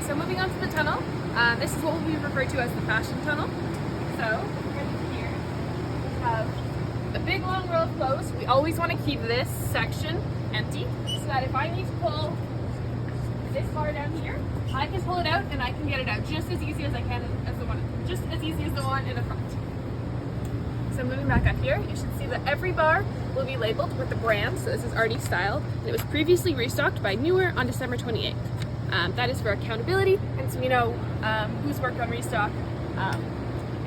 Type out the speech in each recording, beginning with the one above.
So moving on to the tunnel, this is what will be referred to as the fashion tunnel. So right here we have a big long row of clothes. We always want to keep this section empty so that if I need to pull this bar down here, I can pull it out and I can get it out just as easy as I can as the one in the front. So moving back up here, you should see that every bar will be labeled with the brand. So this is Artie Style, and it was previously restocked by Newer on December 28th. That is for accountability, and so we know who's worked on Restock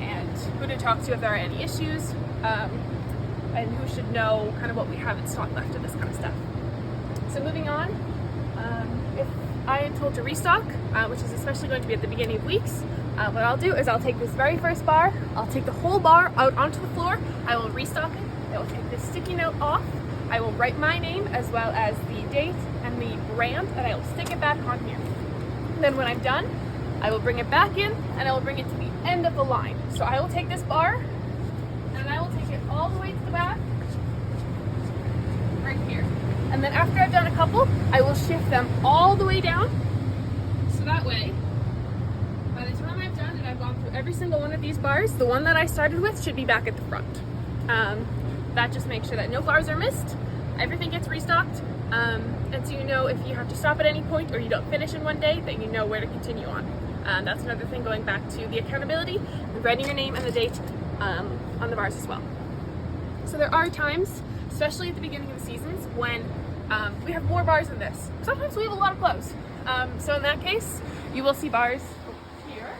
and who to talk to if there are any issues, and who should know kind of what we have in stock left of this kind of stuff. So moving on, if I am told to restock, which is especially going to be at the beginning of weeks, what I'll do is I'll take this very first bar, I'll take the whole bar out onto the floor, I will restock it, I will take this sticky note off, I will write my name as well as the date and the brand, and I will stick it back on here. And then when I'm done, I will bring it back in and I will bring it to the end of the line. So I will take this bar and I will take it all the way to the back, right here. And then after I've done a couple, I will shift them all the way down. So that way, by the time I've done and I've gone through every single one of these bars, the one that I started with should be back at the front. That just makes sure that no bars are missed, everything gets restocked, and so you know if you have to stop at any point or you don't finish in one day, then you know where to continue on. That's another thing going back to the accountability, writing your name and the date on the bars as well. So there are times, especially at the beginning of the seasons, when we have more bars than this. Sometimes we have a lot of clothes. So in that case, you will see bars here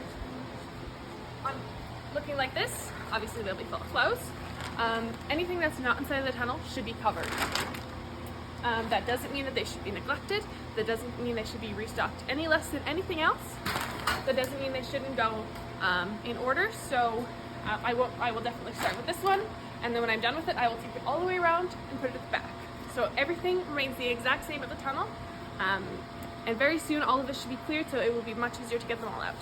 looking like this. Obviously they'll be full of clothes. Anything that's not inside of the tunnel should be covered. That doesn't mean that they should be neglected. That doesn't mean they should be restocked any less than anything else. That doesn't mean they shouldn't go in order. So I will definitely start with this one, and then when I'm done with it, I will take it all the way around and put it at the back. So everything remains the exact same at the tunnel, and very soon all of this should be cleared, so it will be much easier to get them all out.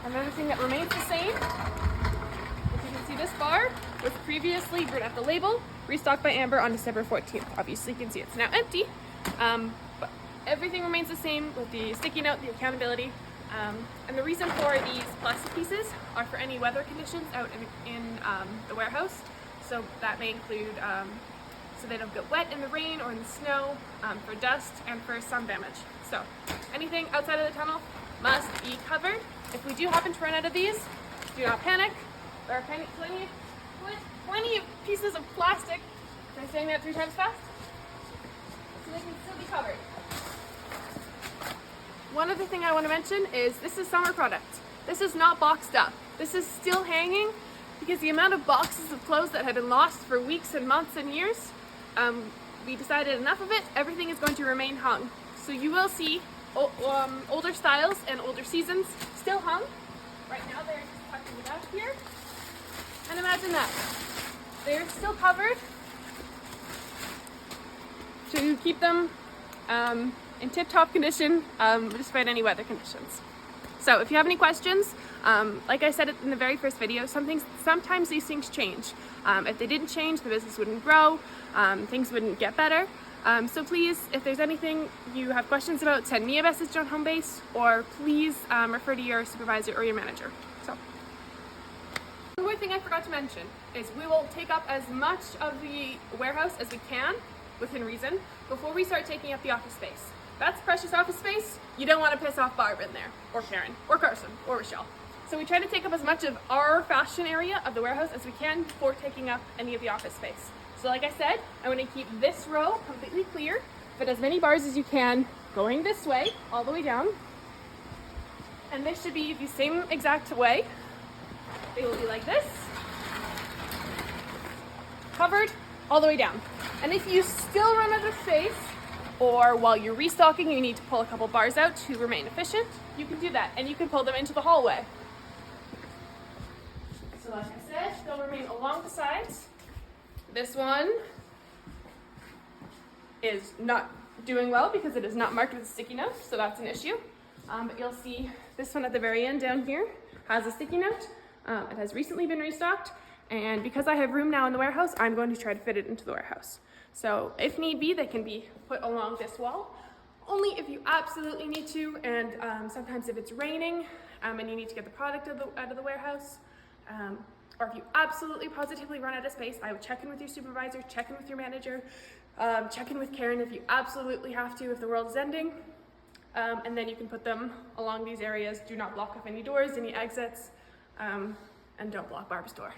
Another thing that remains the same, if you can see this bar was previously written at the label, restocked by Amber on December 14th. Obviously you can see it's now empty, but everything remains the same with the sticky note, the accountability, and the reason for these plastic pieces are for any weather conditions out in the warehouse. So that may include so they don't get wet in the rain or in the snow, for dust and for sun damage. So anything outside of the tunnel must be covered. If we do happen to run out of these, do not panic. There are plenty of pieces of plastic. Am I saying that 3 times fast? So they can still be covered. One other thing I want to mention is this is summer product. This is not boxed up. This is still hanging because the amount of boxes of clothes that had been lost for weeks and months and years, we decided enough of it, everything is going to remain hung. So you will see older styles and older seasons still hung. Right now they're just tucked in the back here. And imagine that. They're still covered to keep them in tip-top condition despite any weather conditions. So if you have any questions, like I said in the very first video, sometimes these things change. If they didn't change, the business wouldn't grow, things wouldn't get better. So please, if there's anything you have questions about, send me a message on Homebase, or please refer to your supervisor or your manager. So, one more thing I forgot to mention is we will take up as much of the warehouse as we can, within reason, before we start taking up the office space. That's precious office space. You don't want to piss off Barb in there, or Karen, or Carson, or Rochelle. So we try to take up as much of our fashion area of the warehouse as we can before taking up any of the office space. So like I said, I want to keep this row completely clear, but as many bars as you can going this way, all the way down. And this should be the same exact way. They will be like this, covered all the way down. And if you still run out of space, or while you're restocking you need to pull a couple bars out to remain efficient, you can do that, and you can pull them into the hallway. So like I said, they'll remain along the sides. This one is not doing well because it is not marked with a sticky note, so that's an issue. But you'll see this one at the very end down here has a sticky note. It has recently been restocked, and because I have room now in the warehouse, I'm going to try to fit it into the warehouse. So if need be, they can be put along this wall, only if you absolutely need to, and sometimes if it's raining and you need to get the product out of the warehouse, or if you absolutely positively run out of space, I would check in with your supervisor, check in with your manager, check in with Karen if you absolutely have to, if the world is ending, and then you can put them along these areas. Do not block off any doors, any exits, and don't block Barb's door.